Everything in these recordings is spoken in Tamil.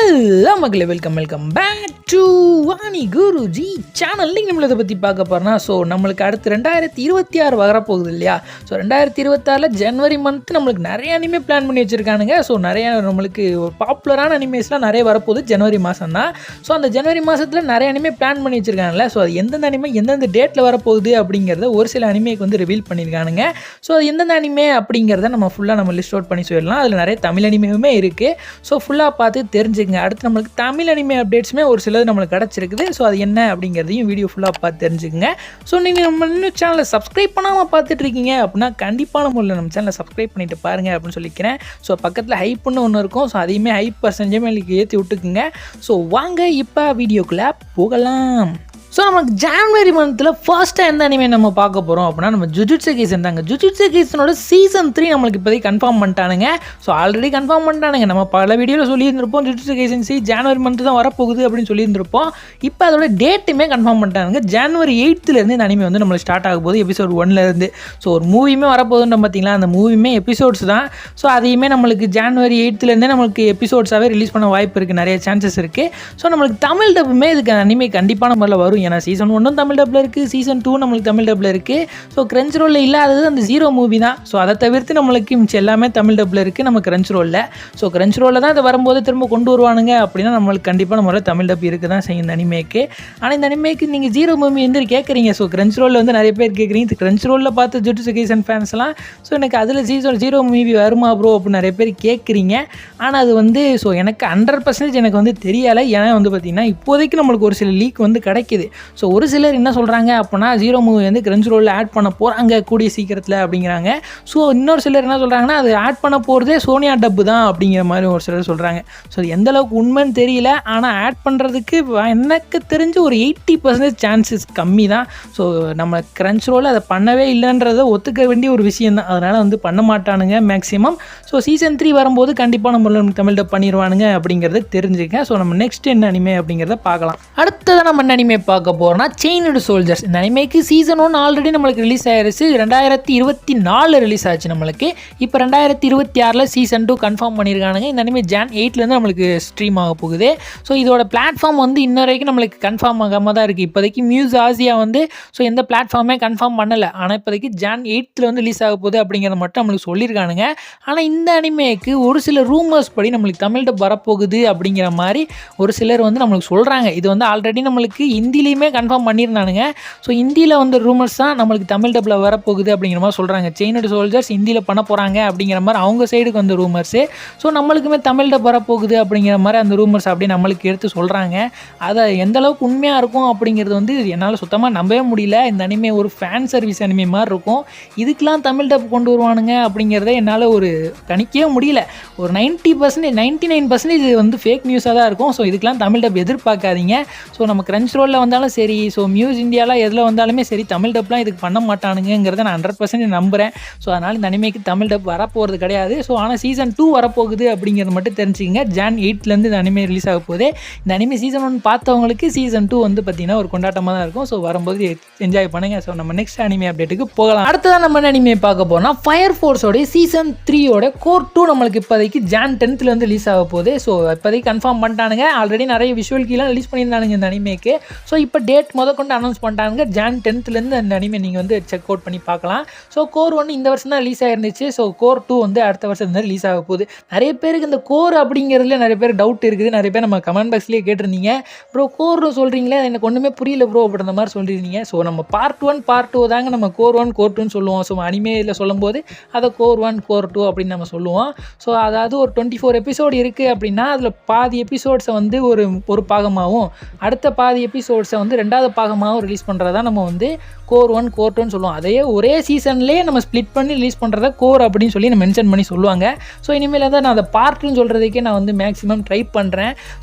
ஹலோ மக்களே, welcome back to Vani Guruji channel. நீங்கள் நம்மளை பற்றி பார்க்க போகிறோன்னா, நம்மளுக்கு அடுத்து 2026 வரப்போகுது இல்லையா? 2026 ஜனவரி மந்த் நம்மளுக்கு நிறைய அனிமே பிளான் பண்ணி வச்சுருக்கானுங்க. நிறைய நம்மளுக்கு பாப்புலரான அனிமேஸ்லாம் நிறைய வரப்போகுது ஜனவரி மாதம் தான். அந்த ஜனவரி மாதத்தில் நிறைய அனிமே பிளான் பண்ணி வச்சுருக்காங்கல்ல. அது எந்தெந்த அனிமே எந்தெந்த டேட்டில் வரப்போகுது அப்படிங்கிறத ஒரு சில அனிமேக்கு வந்து ரிவீல் பண்ணியிருக்கானுங்க. அது எந்தெந்த அனிமே அப்படிங்கிறத நம்ம லிஸ்ட் அவுட் பண்ணி சொல்லிடலாம். அதில் நிறைய தமிழ் அனிமேவுமே இருக்குது. ஃபுல்லாக பார்த்து தெரிஞ்சுக்கங்க. அடுத்து நம்மளுக்கு தமிழ் அனிமே அப்டேட்ஸுமே ஒரு சிலது நம்மளுக்கு கிடச்சிருக்குது. அது என்ன அப்படிங்கிறதையும் வீடியோ ஃபுல்லாக பார்த்து தெரிஞ்சுக்கங்க. நீங்கள் நம்ம இன்னும் சேனலை சப்ஸ்கிரைப் பண்ணாமல் பார்த்துட்ருக்கீங்க அப்படின்னா கண்டிப்பான முறையில் நம்ம சேனலை சப்ஸ்கிரைப் பண்ணிவிட்டு பாருங்கள் அப்படின்னு சொல்லிக்கிறேன். பக்கத்தில் ஹைப்புன்னு ஒன்று இருக்கும். அதையுமே ஹைப் பர்சன்டேஜ் ஏற்றி விட்டுக்குங்க. வாங்க இப்போ வீடியோக்குள்ளே போகலாம். நமக்கு ஜான்வரி மந்த்தில் ஃபர்ஸ்ட்டாக எந்த அனிமே நம்ம பார்க்க போகிறோம் அப்படின்னா நம்ம ஜுஜுட்சு கைசன் தாங்க. ஜுஜுட்சு கைசனோட சீசன் 3 நம்மளுக்கு இப்போதைக்கு கன்ஃபார்ம் பண்ணிட்டானுங்க. ஆல்ரெடி கன்ஃபார்ம் பண்ணிட்டானுங்க. நம்ம பல வீடியோவில் சொல்லியிருந்திருப்போம் ஜுஜுட்சு கைசன் ஜான்வரி மந்த் தான் வரப்போகுது அப்படின்னு சொல்லியிருந்திருப்போம். இப்போ அதோட டேட்டுமே கன்ஃபார்ம் பண்ணிட்டானுங்க. ஜான்வரி 8 இந்த அனிமே வந்து நம்மளுக்கு ஸ்டார்ட் ஆக போகுது எபிசோட் 1 ஒரு மூவியுமே வரப்போகுதுன்னு பார்த்தீங்களா? அந்த மூவியுமே எபிசோட்ஸ் தான். அதையுமே நம்மளுக்கு ஜான்வரி 8 நம்மளுக்கு எபிசோட்ஸாகவே ரிலீஸ் பண்ண வாய்ப்பு இருக்குது, நிறைய சான்சஸ் இருக்குது. நம்மளுக்கு தமிழ் டப்புமே இதுக்கு அனிமே கண்டிப்பான முறையில் வரும். ஏன்னா சீசன் 1 தமிழ் டப்பில் இருக்குது, சீசன் 2 நம்மளுக்கு தமிழ் டப்பில் இருக்குது. கிரன்ச் ரோலில் இல்லாதது அந்த ஜீரோ மூவி தான். அதை தவிர்த்து நம்மளுக்கு மிச்சம் எல்லாமே தமிழ் டப்பில் இருக்குது நம்ம கிரன்ச் ரோலில். கிரன்ச் ரோலில் தான் இது வரும்போது திரும்ப கொண்டு வருவானுங்க அப்படின்னா நம்மளுக்கு கண்டிப்பாக நம்ம தமிழ் டப் இருக்குது தான் செய்யும் இந்த அனிமேக்கு. ஆனால் இந்த அனிமேக்கு நீங்கள் ஜீரோ மூவி வந்து கேட்குறீங்க. கிரன்ச் ரோலில் வந்து நிறைய பேர் கேட்குறீங்க. கிரன்ச் ரோலில் பார்த்து ஜுஜுட்சு கைசன் ஃபேன்ஸ்லாம் எனக்கு அதில் ஜீரோ மூவி வருமா ப்ரோ அப்படின்னு நிறைய பேர் கேட்குறீங்க. ஆனால் அது வந்து எனக்கு 100% எனக்கு வந்து தெரியலை. ஏன்னா வந்து பார்த்திங்கன்னா இப்போதைக்கு நம்மளுக்கு ஒரு சில லீக் வந்து கிடைக்கிது. ஒரு சிலர் என்ன சொல்கிறாங்க அப்படின்னா ஜீரோ மூவி வந்து கிரன்ச் ரோலில் ஆட் பண்ண போகிறாங்க கூடிய சீக்கிரத்தில் அப்படிங்கிறாங்க. இன்னொரு சிலர் என்ன சொல்கிறாங்கன்னா அது ஆட் பண்ண போகிறதே சோனியா டப்பு தான் அப்படிங்கிற மாதிரி ஒரு சிலர் சொல்கிறாங்க. எந்த அளவுக்கு உண்மைன்னு தெரியல. ஆனால் ஆட் பண்ணுறதுக்கு எனக்கு தெரிஞ்சு ஒரு 80% சான்சஸ் கம்மி தான். நம்ம கிரன்ச் ரோலில் அதை பண்ணவே இல்லைன்றதை ஒத்துக்க வேண்டிய ஒரு விஷயம் தான். அதனால் வந்து பண்ண மாட்டானுங்க மேக்ஸிமம். சீசன் 3 வரும்போது கண்டிப்பாக நம்ம தமிழ் டப் பண்ணிடுவானுங்க அப்படிங்கிறத தெரிஞ்சுக்க. நம்ம நெக்ஸ்ட் என்ன அனிமே அப்படிங்கிறத பார்க்கலாம். அடுத்ததான் நம்ம என்ன அனிமே பார்க்க போகிறோம்னா செயின்டு சோல்ஜர்ஸ். இந்த அனிமேக்கு சீசன் 1 ஆல்ரெடி நம்மளுக்கு ரிலீஸ் ஆயிருச்சு. 2024 ரிலீஸ் ஆச்சு நம்மளுக்கு. இப்போ 2026 சீசன் 2 கன்ஃபார்ம் பண்ணியிருக்கானுங்க. இந்த அனிமே ஜான் 8 நம்மளுக்கு ஸ்ட்ரீம் ஆக போகுது. இதோட பிளாட்ஃபார்ம் வந்து இன்ன வரைக்கும் நம்மளுக்கு கன்ஃபார்ம் ஆகாமல் தான் இருக்குது. இப்போதைக்கு மியூஸ் ஆசியா வந்து எந்த பிளாட்ஃபார்மே கன்ஃபார்ம் பண்ணலை. ஆனால் இப்போதைக்கு ஜான் 8 வந்து ரிலீஸ் ஆக போகுது அப்படிங்கிறத மட்டும் நம்மளுக்கு சொல்லியிருக்கானுங்க. ஆனால் இந்த அனிமேக்கு ஒரு சில ரூமர்ஸ் படி நம்மளுக்கு தமிழ் டப் வரப்போகுது அப்படிங்கிற மாதிரி ஒரு சிலர் வந்து நம்மளுக்கு சொல்கிறாங்க. இது வந்து ஆல்ரெடி நம்மளுக்கு ஹிந்திலையுமே கன்ஃபார்ம் பண்ணியிருந்தானுங்க. ஹிந்தியில் வந்து ரூமர்ஸ் தான் நம்மளுக்கு தமிழ் டப்பில் வரப்போகுது அப்படிங்கிற மாதிரி சொல்கிறாங்க. செயின்டு சோல்ஜர்ஸ் ஹிந்தியில் பண்ண போகிறாங்க அப்படிங்கிற மாதிரி அவங்க சைடுக்கு வந்து ரூமர்ஸு. நம்மளுக்குமே தமிழ் டப் வரப்போகுது அப்படிங்கிற மாதிரி அந்த ரூமர்ஸ் அப்படி நம்மளுக்கு எடுத்து சொல்கிறாங்க. அதை எந்த அளவுக்கு உண்மையாக இருக்கும் அப்படிங்கிறது வந்து என்னால் சுத்தமாக நம்பவே முடியல. இந்த அனிமே ஒரு ஃபேன் சர்வீஸ் அனிமே மாதிரி இருக்கும். இதுக்கெலாம் தமிழ் டப் கொண்டு வருவானுங்க அப்படிங்கிறத என்னால் ஒரு கணிக்கவே முடியல. ஒரு 90%, 99% இது வந்து ஃபேக் நியூஸாக தான் இருக்கும். இதுக்கெலாம் தமிழ் டப் எதிர்பார்க்காதீங்க. நம்ம கிரன்ச் ரோலில் வந்தாலும் சரி, மியூஸ் இந்தியாவில் எதில் வந்தாலுமே சரி, தமிழ் டப்லாம் இதுக்கு பண்ண மாட்டானுங்கிறத நான் 100% நம்புகிறேன். அதனால் இந்த அனிமேக்கு தமிழ் டப் வரப்போகிறது கிடையாது. ஆனால் சீசன் 2 வரப்போகுது அப்படிங்கிறது மட்டும் தெரிஞ்சுக்கங்க. ஜான் 8 இந்த அனிமே ரிலீஸ் ஆக போகுது. இந்த அனிமே சீசன் 1 பார்த்தவங்களுக்கு சீசன் 2 வந்து பார்த்திங்கன்னா ஒரு கொண்டாட்டமாக தான் இருக்கும். வரும்போது என்ஜாய் பண்ணுங்கள். நம்ம நெக்ஸ்ட் அனிமே அப்டேட்டுக்கு போகலாம். அடுத்ததான் நம்ம அனிமே பார்க்க போனால் ஃபயர் ஃபோர்ஸோடைய சீசன் 3 கோர் 2 நம்மளுக்கு இப்போதைக்கு ஜான் 10 வந்து ரிலீஸ் ஆக போகுது. இப்போதைக்கு கன்ஃபார்ம் பண்ணிட்டானுங்க. ஆல்ரெடி நிறைய விஷுவல் கீழே ரிலீஸ் பண்ணியிருந்தானுங்க இந்த அனிமேக்கு. இப்போ டேட் கொண்டு அனௌன்ஸ் பண்ணிட்டாங்க. ஜான் 10 அந்த அனிமே நீங்கள் வந்து செக் அவுட் பண்ணி பார்க்கலாம். கோர் 1 இந்த வருஷம் தான் ரிலீஸ் ஆயிருந்துச்சு. கோர் 2 வந்து அடுத்த வருஷம் தான் ரிலீஸ் ஆக போகுது. நிறைய பேருக்கு இந்த கோர் அப்படிங்கிறதுல நிறைய பேர் டவுட் இருக்குது. நிறைய பேர் நம்ம கமெண்ட் பாக்ஸ்லேயே கேட்டிருந்தீங்க, ப்ரோ கோர்னு சொல்கிறீங்களே எனக்கு ஒன்றுமே புரியல ப்ரோ அப்படின்ற மாதிரி சொல்லியிருந்தீங்க. நம்ம பார்ட் 1 பார்ட் 2 தாங்க நம்ம கோர் 1 கோர் 2ன்னு சொல்லுவோம். அனிமேயில் சொல்லும்போது அதை கோர் 1 கோர் 2 அப்படின்னு நம்ம சொல்லுவோம். அதாவது ஒரு 24 எபிசோடு இருக்குது அப்படின்னா அதில் பாதி எபிசோட்ஸை வந்து ஒரு பாகமாகவும் அடுத்த பாதி எபிசோட்ஸை வந்து 2வது பாகமாகவும் ரிலீஸ் பண்ணுறதா நம்ம வந்து கோர் 1 கோர் 2ன்னு சொல்லுவோம். அதையே ஒரே சீசன்லேயே நம்ம ஸ்ப்ளிட் பண்ணி ரிலீஸ் பண்ணுறத கோர் அப்படின்னு சொல்லி நம்ம மென்ஷன் பண்ணி சொல்லுவாங்க. இனிமேல் தான் நான் அதை பார்ட் 2 சொல்கிறதுக்கே நான் வந்து மேக்ஸிமம் ட்ரை பண்ணுறேன்.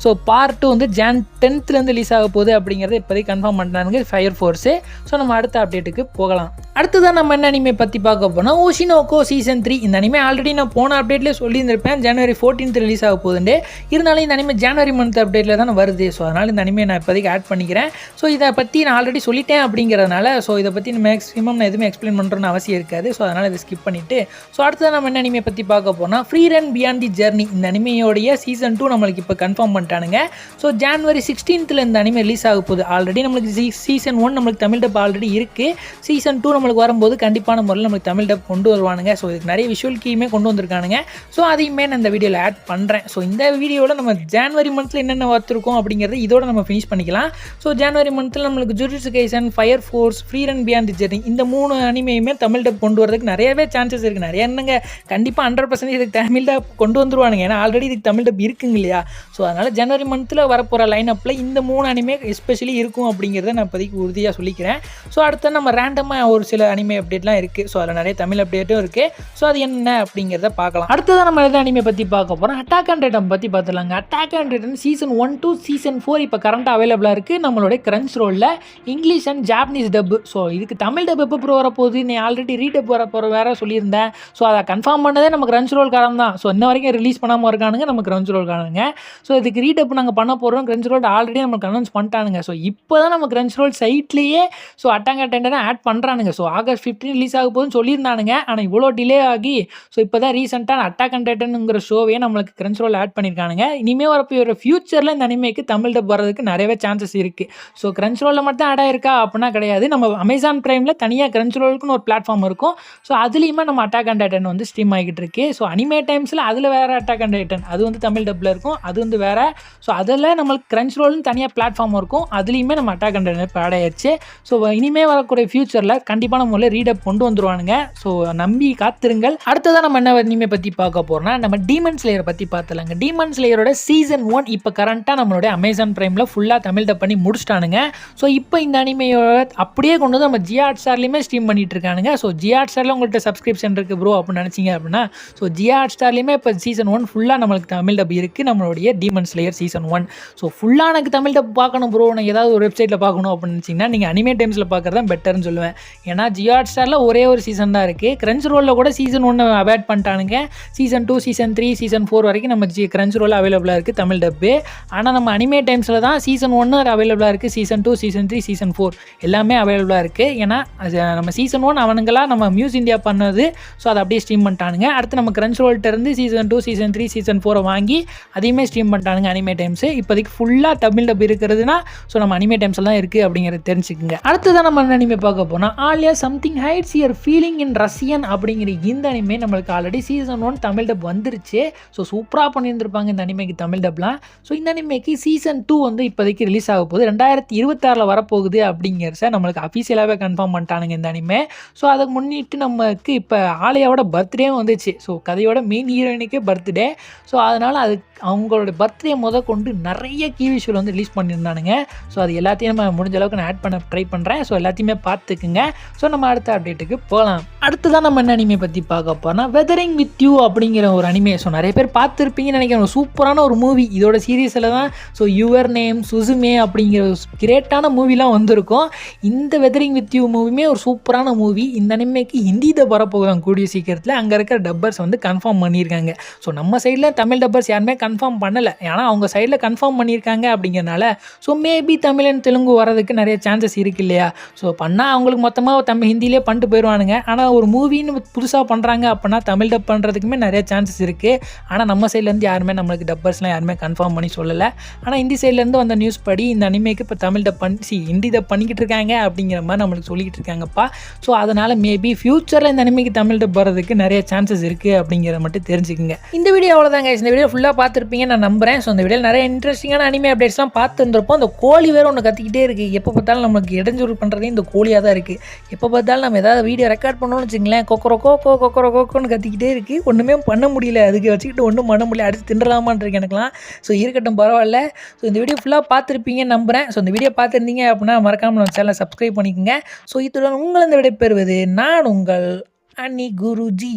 பார்ட் 2 வந்து ஜான் 10 ரிலீஸ் ஆக போகுது அப்படிங்கிறத இப்போதைக்கு கன்ஃபார்ம் பண்ணுறாங்க ஃபயர் ஃபோர்ஸு. நம்ம அடுத்த அப்டேட்டுக்கு போகலாம். அடுத்ததான் நம்ம என்ன அனிமே பற்றி பார்க்க போனால் ஓஷினோகோ சீசன் 3. இந்த அனிமே ஆல்ரெடி நான் போன அப்டேட்லேயே சொல்லியிருந்திருப்பேன், ஜனவரி 14th ரிலீஸ் ஆக போகுதுண்டு. இருந்தாலும் இந்த அனிமே ஜனவரி மந்த் அப்டேட்டில் தான் வருது. ஸோ அதனால் இந்த அனிமே நான் இப்போதைக்கு ஆட் பண்ணிக்கிறேன். ஸோ இதை பற்றி நான் ஆல்ரெடி சொல்லிட்டேன் அப்படிங்கிறதுனால ஸோ இதை பற்றி மேக்ஸிமம் நான் எதுவுமே எக்ஸ்பிளைன் பண்ணுறேன்னு அவசியம் இருக்காது. ஸோ அதனால் இதை ஸ்கிப் பண்ணிவிட்டு ஸோ அடுத்ததான் நம்ம என்ன அனிமே பற்றி பார்க்க போனால் free run beyond the journey. இந்த அனிமையோடைய சீசன் 2 நம்மளுக்கு இப்போ கன்ஃபார்ம் பண்ணிட்டானுங்க. ஸோ ஜனவரி 16th இந்த அனிமே ரிலீஸ் ஆக போகுது. ஆல்ரெடி நம்மளுக்கு சீசன் 1 நம்மளுக்கு தமிழ் டப் ஆல்ரெடி இருக்குது. சீசன் 2 நம்மளுக்கு வரும்போது கண்டிப்பான முறையில் நம்மளுக்கு தமிழ் டப் கொண்டு வருவானுங்க. ஸோ இதுக்கு நிறைய விஷுவல் கீயுமே கொண்டு வந்திருக்கானுங்க. ஸோ அதையுமே நான் இந்த வீடியோவில் ஆட் பண்ணுறேன். ஸோ இந்த வீடியோவில் நம்ம ஜனவரி மந்த்தில் என்னென்ன பார்த்துருக்கோம் அப்படிங்கிறத இதோட நம்ம ஃபினிஷ் பண்ணிக்கலாம். ஸோ ஜனவரி மந்த்தில் நம்மளுக்கு jujutsu kaizen, fire force, free run beyond the journey இந்த 3 அனிமையுமே தமிழ் டப் கொண்டு வரதுக்கு நிறையவே சான்சஸ் இருக்குது. நிறைய என்னங்க கண்டிப்பாக 100% இதுக்கு தமிழ் டப் கொண்டு வந்துருவானுங்க. ஏன்னா ஆல்ரெடி இதுக்கு தமிழ் டப் இருக்குங்க இல்லையா. ஸோ அதனால் ஜனவரி மந்த்தில் வரப்போகிற லைன் அப்பில் இந்த 3 அனிமே எஸ்பெஷலி இருக்கும் அப்படிங்கிறத நான் இப்போதைக்கு உறுதியாக சொல்லிக்கிறேன். ஸோ அடுத்து நம்ம ரேண்டமாக ஒரு சில அனிமே அப்டேட்லாம் இருக்குது. ஸோ அதில் நிறைய தமிழ் அப்டேட்டும் இருக்குது. ஸோ அது என்ன அப்படிங்கிறத பார்க்கலாம். அடுத்ததான் நம்ம எந்த அனிமே பற்றி பார்க்க போகிறோம், அட்டாக் ஆன் டைட்டன் பற்றி பார்த்துலாங்க. அட்டாக் ஆன் டைட்டன் சீசன் 1 to சீசன் 4 இப்போ கரண்ட்டாக அவைலபிளாக இருக்குது நம்மளுடைய கிரன்ச் ரோலில் English and Japanese dub. So இதுக்கு தமிழ் டப் எப்போ ப்ரோ வரப்போகுது, நீ ஆல்ரெடி ரீடப் வரப்போகிற வேறு சொல்லியிருந்தேன். ஸோ அதை கன்ஃபார்ம் பண்ணதே நம்ம கிரன்ச் ரோல் காரம் தான். ஸோ இன்ன வரைக்கும் ரிலீஸ் பண்ணாமல் இருக்கானுங்க நம்ம கிரன்ச் ரோல் காரங்க. ஸோ இதுக்கு ரீடப் நாங்கள் பண்ண போகிறோம். கிரன்ச் ரோல் ஆல்ரெடி நமக்கு அனௌன்ஸ் பண்ணிட்டானுங்க. ஸோ இப்போ தான் நம்ம கிரன்ச் ரோல் சைட்லேயே ஸோ அட்டாக் ஆன் டைட்டனை ஆட் பண்ணுறானுங்க. ஸோ ஆகஸ்ட் 15 ரிலீஸ் ஆக போகுதுன்னு சொல்லியிருந்தானுங்க. ஆனால் இவ்வளோ டிலே ஆகி ஸோ இப்போ தான் ரீசெண்டாக அட்டாக் ஆன் டைட்டனுங்கிற ஷோவே நம்மளுக்கு கிரன்ச் ரோல் ஆட் பண்ணியிருக்கானுங்க. இனிமேல் வரப்போ ஃபியூச்சரில் இந்த அனிமேக்கு தமிழ் டப் வரதுக்கு நிறையவே சான்சஸ் இருக்குது. ஸோ கிரன்ச் ரோலில் மட்டும் ஆட் ஆயிருக்கா அப்படின்னா கிடையாது. நம்ம அமேசான் பிரைமில் தனியாக கிரன்ச் ரோலுக்குன்னு ஒரு பிளாட்ஃபார்ம் இருக்கும். ஸோ அதுலேயுமே நம்ம அட்டாக் ஆன் டைட்டன் வந்து ஸ்ட்ரீம் ஆகிட்டு இருக்கு. ஸோ அனிமே டைம்ஸில் அதில் வேறு அட்டாக் ஆன் டைட்டன் அது வந்து தமிழ் டப்பில் இருக்கும், அது வந்து வேறு. ஸோ அதில் நம்மளுக்கு கிரன்ச் ரோல்னு தனியாக பிளாட்ஃபார்ம் இருக்கும், அதுலேயுமே நம்ம அட்டாக் ஆன் டைட்டன் ஆட் ஆயிடுச்சு. ஸோ இனிமேல் வரக்கூடிய ஃபியூச்சரில் கண்டிப்பான முறையில் ரீடப் கொண்டு வந்துருவானுங்க. ஸோ நம்பி காத்திருங்கள். அடுத்ததான் நம்ம என்ன அனிமே பற்றி பார்க்க போகிறோம்னா நம்ம டீமன் ஸ்லேயரை பற்றி பார்த்துலாங்க. டீமன் ஸ்லேயரோட சீசன் 1 இப்போ கரண்ட்டாக நம்மளுடைய அமேசான் பிரைமில் ஃபுல்லாக தமிழ் டப் பண்ணி முடிச்சிட்டானுங்க. ஸோ இப்போ இந்த அனிமையோட அப்படியே கொண்டு வந்து நம்ம ஜியோ ஹாட்ஸ்டார்லையுமே ஸ்ட்ரீம் பண்ணிட்டு இருக்கானுங்க. ஸோ ஜியோ ஹாட்ஸ்டாரில் உங்கள்கிட்ட சப்ஸ்கிரிப்ஷன் இருக்குது ப்ரோ அப்படின்னு நினச்சிங்க அப்படின்னா ஸோ ஜியோ ஹாட்ஸ்டார்லையுமே இப்போ சீசன் 1 ஃபுல்லாக நம்மளுக்கு தமிழ் டப் இருக்குது நம்மளுடைய டீமன் ஸ்லேயர் சீசன் 1. ஸோ ஃபுல்லாக எனக்கு தமிழ் டப் பார்க்கணும் ப்ரோ, நான் ஏதாவது ஒரு வெப்சைட்டில் பார்க்கணும் அப்படின்னு நினச்சிங்கன்னா நீங்கள் அனிமே டைம்ஸில் பார்க்குறது தான் பெட்டர்னு சொல்லுவேன். ஏன்னா ஜியோ ஹாட்ஸ்டாரில் ஒரே ஒரு சீசன் தான் இருக்குது. கிரன்ச் ரோலில் கூட சீசன் 1 அவாய்ட் பண்ணிட்டானுங்க. சீசன் 2, சீசன் 3, சீசன் 4 வரைக்கும் நம்ம கிரன்ச் ரோல் அவைலபிளாக இருக்குது தமிழ் டப்பு. ஆனால் நம்ம அனிமே டைம்ஸில் தான் சீசன் 1 அவைலபிளாக இருக்குது, சீசன் 2, சீசன் 3, சீசன் 4 எல்லாமே அவைலபிளாக இருக்குது. ஏன்னா அது நம்ம சீசன் 1 அவனுங்களாம் நம்ம மியூஸ் இந்தியா பண்ணது. ஸோ அதை அப்படியே ஸ்ட்ரீம் பண்ணிட்டானுங்க. அடுத்து நம்ம கிரன்ச் ரோல்கிட்டருந்து சீசன் 2, சீசன் 3, சீசன் 4 வாங்கி அதையுமே ஸ்ட்ரீம் பண்ணிட்டானுங்க அனிமே டைம்ஸு. இப்போதைக்கு ஃபுல்லாக தமிழ் டப் இருக்கிறதுனா ஸோ நம்ம அனிமே டைம்ஸில் தான் இருக்குது அப்படிங்கிறத தெரிஞ்சுக்குங்க. அடுத்ததான் நம்ம அனிமே பார்க்க போனால் Alya something hides your feeling in Russian அப்படிங்கிற இந்த அனிமே நம்மளுக்கு ஆல்ரெடி சீசன் 1 தமிழ் டப் வந்துருச்சு. ஸோ சூப்பராக பண்ணியிருந்திருப்பாங்க இந்த அனிமேக்கு தமிழ் டப்லாம். ஸோ இந்த அனிமேக்கு சீசன் 2 வந்து இப்போதைக்கு ரிலீஸ் ஆக போகுது, 2026 வரப்போகுது அப்படிங்கிறத நம்மளுக்கு அஃபீஷியலாகவே கன்ஃபார்ம் பண்ணிட்டானுங்க இந்த அனிமே. ஸோ அதை முன்னிட்டு நமக்கு இப்போ ஆலியாவோட பர்த்டேவும் வந்துச்சு. ஸோ கதையோட மெயின் ஹீரோயினுக்கே பர்த்டே. ஸோ அதனால் அது அவங்களோட பர்த்டே கொண்டு நிறைய கீ விஷுவல் வந்து ரிலீஸ் பண்ணியிருந்தானுங்க. ஸோ அது எல்லாத்தையும் நம்ம முடிஞ்ச அளவுக்கு நான் ஆட் பண்ண ட்ரை பண்ணுறேன். ஸோ எல்லாத்தையுமே பார்த்துக்குங்க. ஸோ நம்ம அடுத்த அப்டேட்டுக்கு போகலாம். அடுத்ததான் நம்ம என்ன அனிமே பற்றி பார்க்க போனால் வெதரிங் வித் யூ அப்படிங்கிற ஒரு அனிமே. ஸோ நிறைய பேர் பார்த்துருப்பீங்கன்னு நினைக்கிறேன். சூப்பரான ஒரு மூவி. இதோட சீரீஸில் தான் ஸோ யுவர் நேம், சுசுமே அப்படிங்கிற கிரேட்டான மூவிலாம் வந்திருக்கும். இந்த வெதரிங் வித் யூ மூவியுமே ஒரு சூப்பரான மூவி. இந்த அனிமேக்கு ஹிந்தி டப் வரப்போகிறாங்க கூடிய சீக்கிரத்தில். அங்கே இருக்கிற டப்பர்ஸ் வந்து கன்ஃபார்ம் பண்ணியிருக்காங்க. ஸோ நம்ம சைடில் தமிழ் டப்பர்ஸ் யாருமே கன்ஃபார்ம் பண்ணலை. ஏன்னா அவங்க சைடில் கன்ஃபார்ம் பண்ணியிருக்காங்க அப்படிங்கிறனால so maybe Tamil and Telugu வரதுக்கு நிறைய சான்சஸ் இருக்குது இல்லையா. ஸோ பண்ணால் அவங்களுக்கு மொத்தமாக ஹிந்திலே பண்ணிட்டு போயிடுவானுங்க. ஆனால் ஒரு மூவின்னு புதுசாக பண்ணுறாங்க அப்படின்னா தமிழ் டப் பண்ணுறதுக்குமே நிறைய சான்சஸ் இருக்குது. ஆனால் நம்ம சைட்லேருந்து யாருமே நம்மளுக்கு டப்பர்ஸ்லாம் யாருமே கன்ஃபார்ம் பண்ணி சொல்லலை. ஆனால் ஹிந்தி சைட்லேருந்து வந்த நியூஸ் படி இந்த அனிமேக்கு இப்போ தமிழ் டப் ஹிந்தி டப் பண்ணிக்கிட்டு இருக்காங்க அப்படிங்கிற மாதிரி நம்மளுக்கு சொல்லிக்கிட்டு இருக்காங்கப்பா. ஸோ அதனால் மேபி ஃபியூச்சரில் இந்த அனிமேக்கு தமிழ் டப் வரதுக்கு நிறைய சான்சஸ் இருக்குது அப்படிங்கிறத மட்டும் தெரிஞ்சுக்குங்க. இந்த வீடியோ அவ்வளோதாங்க. இந்த வீடியோ ஃபுல்லாக பார்த்துருப்பீங்க நான் நம்புகிறேன். ஸோ இந்த வீடியோவில் நிறைய இன்ட்ரெஸ்டிங்கான அனிமே அப்டேட்ஸ்லாம் பார்த்துருப்போம். அந்த கோழி வேறு ஒன்று கத்திக்கிட்டே இருக்குது. எப்போ பார்த்தாலும் நம்மளுக்கு இடைஞ்சூறு பண்ணுறதே இந்த கோழியாக தான் இருக்குது. எப்போ பார்த்தாலும் நம்ம ஏதாவது வீடியோ ரெக்கார்ட் பண்ணோம்னு வச்சுங்களேன், கொக்கரோன்னு கத்திக்கிட்டே இருக்குது. ஒன்றுமே பண்ண முடியல. அதுக்கு வச்சுக்கிட்டு ஒன்றும் பண்ண முடியல. அடுத்து தின்றலாமான் இருக்கு எனக்குலாம். ஸோ இருக்கட்டும், பரவாயில்ல. ஸோ இந்த வீடியோ ஃபுல்லாக பார்த்துருப்பீங்கன்னு நம்புகிறேன். ஸோ இந்த வீடியோ பார்த்துருந்தீங்க அப்படின்னா மறக்காமல் நம்ம சேனலை சப்ஸ்கிரைப் பண்ணிக்கோங்க. ஸோ இத்துடன் உங்களை இந்த விடை பெறுவது நான் உங்கள் அன்னி குருஜி.